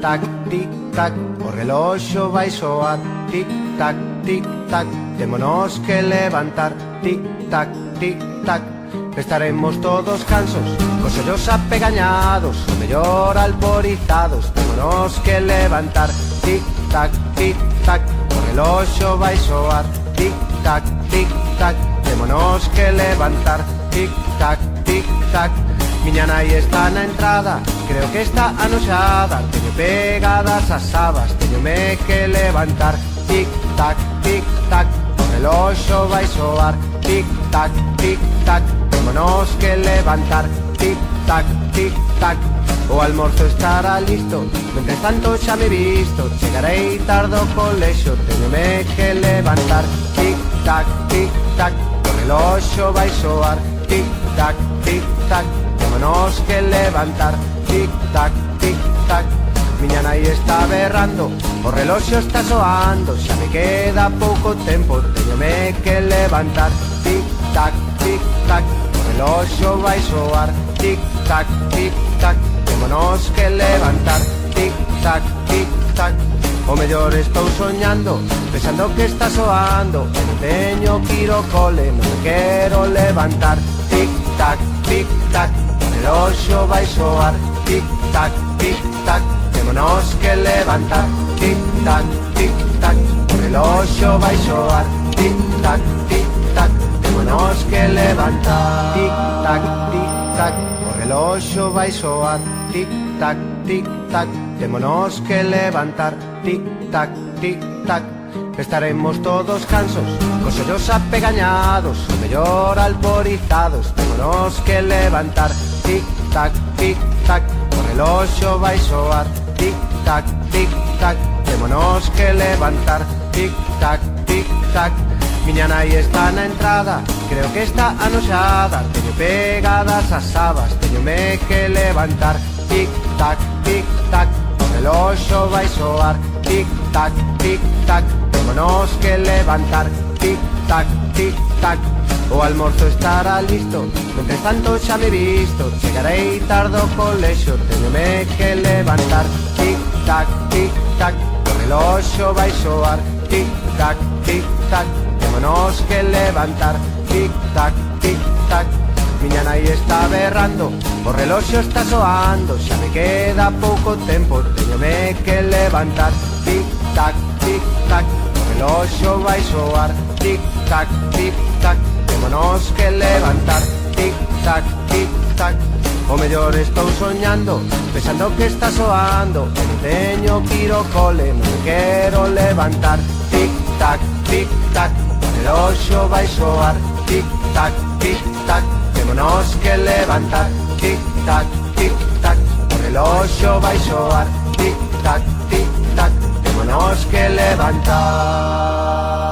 tac, tic-tac, o reloxo vai soar, tic-tac, tic-tac, témonos que levantar, tic-tac, tic-tac, estaremos todos cansos, cos ollos apegañados, o mellor alborizados, témonos que levantar, tic-tac, tic-tac, o reloxo vai soar, tic-tac, tic-tac, témonos que levantar, tic-tac, tic-tac. Miña nai está na entrada, creo que está anoxada, teño pegadas as sabas, teñome que levantar, tic-tac, tic-tac, o reloxo vai soar, tic-tac, tic-tac, témonos que levantar, tic-tac, tic-tac, o almorzo estará listo, mentres tanto xa me visto, chegarei tarde ao colexo, teñome que levantar, tic-tac, tic-tac, o reloxo vai soar, tic-tac, tic-tac, témonos que levantar, tic-tac, tic-tac. Miña nai está berrando, o reloxo está soando, xa me queda pouco tempo, teñome que levantar, tic-tac, tic-tac, o reloxo vai soar, tic-tac, tic-tac, témonos que levantar, tic-tac, tic-tac. O mellor estou soñando, pensando que está soando, e non teño que ir ao cole, non me quero levantar, tic-tac, tic-tac, o reloxo vai soar, tic-tac, tic-tac, témonos que levantar, tic-tac, tic-tac, o reloxo vai soar, tic-tac, tic-tac, témonos que levantar, tic-tac, tic-tac, o reloxo vai soar, tic-tac, tic-tac, témonos que levantar, tic-tac, tic-tac, estaremos todos cansos, cos ollos apegañados, o mellor alborizados, témonos que levantar, tic-tac, tic-tac, o reloxo vai soar, tic-tac, tic-tac, témonos que levantar, tic-tac, tic-tac. Miña nai está na entrada, creo que está anoxada, teño pegadas as sabas, teñome que levantar, tic-tac, tic-tac, o reloxo vai soar, tic-tac, tic-tac, témonos que levantar, tic-tac, tic-tac, o almorzo estará listo, mentres tanto xa me visto, chegarei tarde ao colexo, teñome que levantar, tic-tac, tic-tac, o reloxo vai soar, tic-tac, tic-tac, témonos que levantar, tic-tac, tic-tac. Miña nai está berrando, o reloxo está soando, xa me queda pouco tempo, teñome que levantar, tic-tac, tic-tac, o reloxo vai soar, tic-tac, tic-tac, témonos que levantar, tic-tac, tic-tac. O mellor estou soñando, pensando que está soando, e non teño que ir ao cole, non me quero levantar, tic-tac, tic-tac, o reloxo vai soar, tic-tac, tic-tac, témonos que levantar, tic-tac, tic-tac, o reloxo vai soar, tic-tac, tic-tac, témonos que levantar.